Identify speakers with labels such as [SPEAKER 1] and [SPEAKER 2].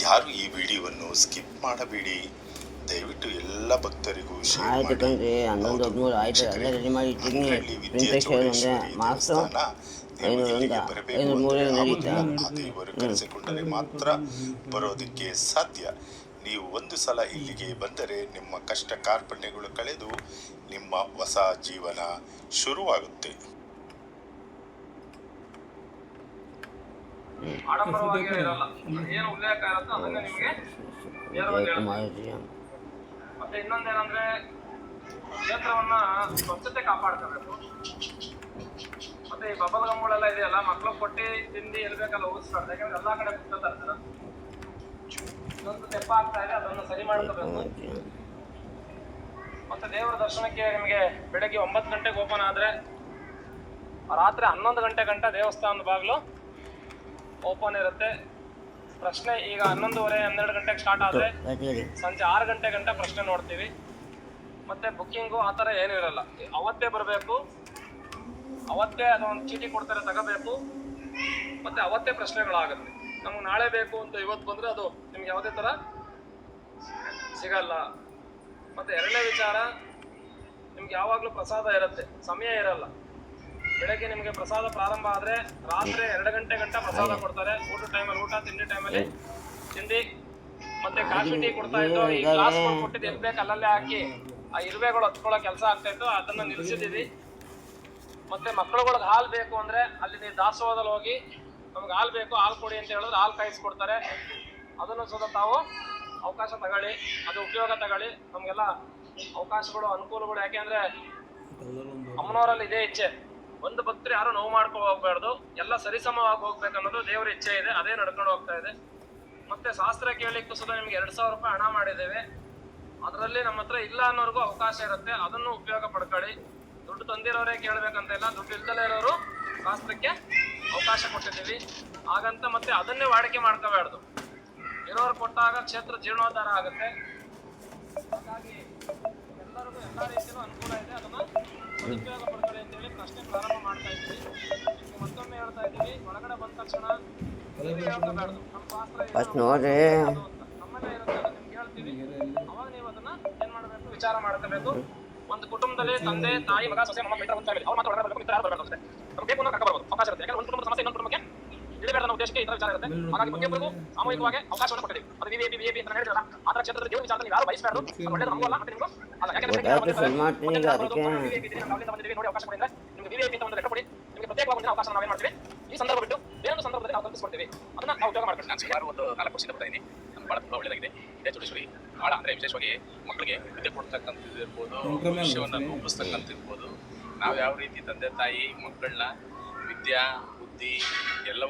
[SPEAKER 1] ಯಾರು ಈ ವಿಡಿಯೋವನ್ನು ಸ್ಕಿಪ್ ಮಾಡಬೇಡಿ. ದಯವಿಟ್ಟು ಎಲ್ಲ ಭಕ್ತರಿಗೂ ಶೇರ್
[SPEAKER 2] ಆಯ್ತು
[SPEAKER 1] ಮಾಡಿ.
[SPEAKER 2] ಕಣ್ರಿ, 11 ಆಯ್ತು, ಎಲ್ಲ ರೆಡಿ ಮಾಡಿ ಇಟ್ಟಿನಿ.
[SPEAKER 1] ವಿದ್ಯಾಚೌಡೇಶ್ವರಿ
[SPEAKER 2] ಮಾಸ್ಟರ್
[SPEAKER 1] ದೇವಸ್ಥಾನ. ನೀವು
[SPEAKER 2] 500
[SPEAKER 1] ಇಲ್ಲಿಗೆ
[SPEAKER 2] ಅಂತ
[SPEAKER 1] ಬರಬೇಕು
[SPEAKER 2] 503
[SPEAKER 1] ಅಂದರೆ
[SPEAKER 2] ನಡೀತಾ.
[SPEAKER 1] ಆಗುದಿಲ್ಲ. ಆ ದೇವರು ಕರೆಸಿಕೊಂಡರೆ ಮಾತ್ರ ಬರೋದಕ್ಕೆ ಸಾಧ್ಯ. ನೀವು ಒಂದು ಸಲ ಇಲ್ಲಿಗೆ ಬಂದರೆ ನಿಮ್ಮ ಕಷ್ಟ ಕಾರ್ಪಣ್ಯಗಳು ಕಳೆದು ನಿಮ್ಮ ಹೊಸ ಜೀವನ ಶುರುವಾಗುತ್ತೆ.
[SPEAKER 3] ಆಡಂಬರವಾಗಿ ಇರಲ್ಲ, ಏನು ಉಲ್ಲೇಖ ಇರುತ್ತೋ ಅದನ್ನ ನಿಮಗೆ ಮತ್ತೆ ಇನ್ನೊಂದೇನಂದ್ರೆ ಕ್ಷೇತ್ರವನ್ನ ಸ್ವಚ್ಛತೆ ಕಾಪಾಡ್ಕೋಬೇಕು. ಮತ್ತೆ ಈ ಬಬಲ್ ಗಮ್ಮುಗಳೆಲ್ಲ ಇದೆಯಲ್ಲ, ಮಕ್ಳು ಕೊಟ್ಟಿ ತಿಂಡಿ ಎಲ್ಬೇಕಲ್ಲ ಹೋಗಿಸ್ತಾರೆ, ಯಾಕಂದ್ರೆ ಎಲ್ಲಾ ಕಡೆ ಕುತ್ಕೊತಾ ಇರ್ತಾರೆ. ಇನ್ನೊಂದು ತೆಪ್ಪ ಆಗ್ತಾ ಇದೆ, ಅದನ್ನು ಸರಿ ಮಾಡ್ಕೋಬೇಕು. ಮತ್ತೆ ದೇವರ ದರ್ಶನಕ್ಕೆ ನಿಮಗೆ ಬೆಳಗ್ಗೆ 9 ಗಂಟೆಗೆ ಓಪನ್ ಆದ್ರೆ ರಾತ್ರಿ 11 ಗಂಟೆ ಗಂಟ ದೇವಸ್ಥಾನದ ಬಾಗಿಲು ಓಪನ್ ಇರುತ್ತೆ. ಪ್ರಶ್ನೆ ಈಗ 11:30 12 ಗಂಟೆಗೆ ಸ್ಟಾರ್ಟ್ ಆದ್ರೆ ಸಂಜೆ 6 ಗಂಟೆ ಗಂಟ ಪ್ರಶ್ನೆ ನೋಡ್ತೀವಿ. ಮತ್ತೆ ಬುಕ್ಕಿಂಗು ಆ ಥರ ಏನೂ ಇರಲ್ಲ. ಅವತ್ತೇ ಬರಬೇಕು, ಅವತ್ತೇ ಅದೊಂದು ಚೀಟಿ ಕೊಡ್ತಾರೆ ತಗೋಬೇಕು, ಮತ್ತೆ ಅವತ್ತೇ ಪ್ರಶ್ನೆಗಳಾಗುತ್ತೆ. ನಮ್ಗೆ ನಾಳೆ ಬೇಕು ಅಂತ ಇವತ್ತು ಬಂದ್ರೆ ಅದು ನಿಮ್ಗೆ ಯಾವುದೇ ಥರ ಸಿಗಲ್ಲ. ಮತ್ತೆ ಎರಡನೇ ವಿಚಾರ, ನಿಮ್ಗೆ ಯಾವಾಗಲೂ ಪ್ರಸಾದ ಇರುತ್ತೆ, ಸಮಯ ಇರಲ್ಲ. ಬೆಳಗ್ಗೆ ನಿಮಗೆ ಪ್ರಸಾದ ಪ್ರಾರಂಭ ಆದ್ರೆ ರಾತ್ರಿ 2 ಗಂಟೆ ಗಂಟ ಪ್ರಸಾದ ಕೊಡ್ತಾರೆ. ಊಟ ಟೈಮಲ್ಲಿ ಊಟ, ತಿಂಡಿ ಟೈಮಲ್ಲಿ ತಿಂಡಿ, ಮತ್ತೆ ಕಾಫಿ ಟೀ ಕೊಡ್ತಾ ಇದ್ದು. ಈ ಗ್ಲಾಸ್ ಕೊಟ್ಟಿದ್ದು ಇರ್ಬೇಕು ಅಲ್ಲಲ್ಲೇ ಹಾಕಿ ಆ ಇರುವೆಗಳು ಹತ್ಕೊಳ್ಳೋ ಕೆಲಸ ಆಗ್ತಾ ಇತ್ತು, ಅದನ್ನ ನಿಲ್ಸಿದ್ದೀವಿ. ಮತ್ತೆ ಮಕ್ಕಳುಗಳಿಗೆ ಹಾಲು ಬೇಕು ಅಂದ್ರೆ ಅಲ್ಲಿ ನೀವು ದಾಸೋಹದಲ್ಲಿ ಹೋಗಿ ನಮ್ಗೆ ಹಾಲು ಬೇಕು, ಹಾಲು ಕೊಡಿ ಅಂತ ಹೇಳಿದ್ರೆ ಹಾಲು ಕಾಯಿಸ್ಕೊಡ್ತಾರೆ. ಅದನ್ನು ಸುದ ತಾವು ಅವಕಾಶ ತಗೊಳ್ಳಿ, ಅದು ಉಪಯೋಗ ತಗೊಳ್ಳಿ. ನಮ್ಗೆಲ್ಲ ಅವಕಾಶಗಳು, ಅನುಕೂಲಗಳು. ಯಾಕೆಂದ್ರೆ ಅಮ್ಮನವರಲ್ಲಿ ಇದೇ ಇಚ್ಛೆ, ಒಂದು ಭಕ್ತರು ಯಾರು ನೋವು ಮಾಡ್ಕೊಂಡು ಹೋಗ್ಬಾರ್ದು, ಎಲ್ಲ ಸರಿಸಮವಾಗಿ ಹೋಗ್ಬೇಕನ್ನೋದು ದೇವರ ಇಚ್ಛೆ ಇದೆ, ಅದೇ ನಡ್ಕೊಂಡು ಹೋಗ್ತಾ ಇದೆ. ಮತ್ತೆ ಶಾಸ್ತ್ರ ಕೇಳಲಿಕ್ಕೂ ಸುದ ನಿಮ್ಗೆ 2,000 ರೂಪಾಯಿ ಹಣ ಮಾಡಿದ್ದೇವೆ. ಅದರಲ್ಲಿ ನಮ್ಮ ಹತ್ರ ಇಲ್ಲ ಅನ್ನೋರ್ಗೂ ಅವಕಾಶ ಇರುತ್ತೆ, ಅದನ್ನು ಉಪಯೋಗ ಪಡ್ಕೊಳ್ಳಿ. ದುಡ್ಡು ತಂದಿರೋರೇ ಕೇಳ್ಬೇಕಂತ ಇಲ್ಲ, ದುಡ್ಡು ಇಲ್ದಲೇ ಇರೋರು ಶಾಸ್ತ್ರಕ್ಕೆ ಅವಕಾಶ ಕೊಟ್ಟಿದ್ದೀವಿ. ಹಾಗಂತ ಮತ್ತೆ ಅದನ್ನೇ ವಾಡಿಕೆ ಮಾಡ್ಕೋಬಾರ್ದು. ಇರೋರು ಕೊಟ್ಟಾಗ ಕ್ಷೇತ್ರ ಜೀರ್ಣೋದ್ಧಾರ ಆಗುತ್ತೆ. ಹಾಗಾಗಿ ಎಲ್ಲರಿಗೂ ಎಲ್ಲ ರೀತಿಯೂ ಅನುಕೂಲ ಇದೆ, ಅದನ್ನ ಸದುಪಯೋಗ ಪಡ್ಕೊಳ್ಳಿ ಅಂತೇಳಿ ಪ್ರಶ್ನೆ ಪ್ರಾರಂಭ ಮಾಡ್ತಾ ಇದ್ದೀವಿ. ನಿಮ್ಗೆ ಮತ್ತೊಮ್ಮೆ ಹೇಳ್ತಾ ಇದ್ದೀವಿ, ಒಳಗಡೆ ಬಂದ ತಕ್ಷಣ ಹೇಳ್ಕೋಬಾರ್ದು, ನಮ್ಮ ಶಾಸ್ತ್ರ
[SPEAKER 2] ನೋಡ್ರಿ
[SPEAKER 3] ನಮ್ಮಲ್ಲೇ ಇರುತ್ತೆ, ನಿಮ್ಗೆ ಹೇಳ್ತೀವಿ. ಅವಾಗ ನೀವು ಅದನ್ನ ಏನ್ ಮಾಡಬೇಕು, ವಿಚಾರ ಮಾಡ್ಕೋಬೇಕು. ಒಂದು ಕುಟುಂಬದಲ್ಲಿ ತಂದೆ, ತಾಯಿ, ಮಗ, ಸೊಸೆ, ಮೊಮ್ಮ, ಮಿತ್ರ, ಒಂದು ಫ್ಯಾಮಿಲಿ, ಅವ್ರು ಮಾತ್ರ ಒಳಗಡೆ ಬರಬೇಕು, ಮಿತ್ರ ಯಾರು ಬರಬೇಕು ಅಷ್ಟೇ. ನಮ್ಗೆ ಬೇಕು ಅನ್ನೋ ಕರ್ಕ ಬರ್ಬೋದು, ಅವಕಾಶ ಇರುತ್ತೆ. ಯಾಕಂದ್ರೆ ಒಂದು ಕುಟುಂಬದ ಸಮಸ್ಯೆ ಇನ್ನೊಂದು ಕುಟುಂಬಕ್ಕೆ ಇಳಿಬೇಡ ಅನ್ನೋ ಉದ್ದೇಶಕ್ಕೆ ಈ ತರ ವಿಚಾರ ಇರುತ್ತೆ. ಹಾಗಾಗಿ ಪ್ರತಿಯೊಬ್ಬರಿಗೂ ಸಾಮೂಹಿಕವಾಗಿ ಅವಕಾಶವನ್ನು ಕೊಟ್ಟಿದ್ದೀವಿ. ಅದು ವಿವಿ ಅಂತ ಹೇಳಿದ್ರಲ್ಲ, ಆ ತರ ಕ್ಷೇತ್ರದ ದೇವರ ವಿಚಾರದಲ್ಲಿ ಯಾರು ಬಯಸಬಾರ್ದು. ಒಳ್ಳೆಯದು ನಮಗೂ ಅಲ್ಲ, ಮತ್ತೆ ನಿಮಗೂ ಅಲ್ಲ. ಯಾಕಂದ್ರೆ ನೋಡಿ ಅವಕಾಶ ಕೊಡಿದ್ರೆ ನಿಮ್ಗೆ ವಿವಿ ಅಂತ ಒಂದು ಲೆಕ್ಕ ಕೊಡಿ, ನಿಮಗೆ ಪ್ರತ್ಯೇಕವಾಗಿ ಒಂದು ಅವಕಾಶ ನಾವೇನ್ ಮಾಡ್ತೀವಿ, ಈ ಸಂದರ್ಭ ಬಿಟ್ಟು ಬೇರೊಂದು ಸಂದರ್ಭದಲ್ಲಿ ನಾವು ಕಲ್ಪಿಸ್ಕೊಡ್ತೀವಿ. ಅದನ್ನ ನಾವು ಉಪಯೋಗ ಮಾಡ್ಕೊಂಡು ನಾನು ಸುಮಾರು ಒಂದು 4 ವರ್ಷದಿಂದ ಬರ್ತಾ ಇದ್ದೀನಿ. ನಮ್ಗೆ ಬಹಳ ತುಂಬಾ ಒಳ್ಳೆಯದಾಗಿದೆ. ವಿದ್ಯಾಚೌಡೇಶ್ವರಿ ಬಹಳ ಅಂದ್ರೆ ವಿಶೇಷವಾಗಿ ಮಕ್ಕಳಿಗೆ ವಿದ್ಯೆ ಕೊಡ್ತಕ್ಕಂಥದ್ದು ಇರ್ಬೋದು, ಭವಿಷ್ಯವನ್ನು ರೂಪಿಸ್ತಕ್ಕಂಥ ಇರ್ಬೋದು. ನಾವು ಯಾವ ರೀತಿ ತಂದೆ ತಾಯಿ ಮಕ್ಕಳನ್ನ ವಿದ್ಯಾ ಬುದ್ಧಿ ಎಲ್ಲವನ್ನು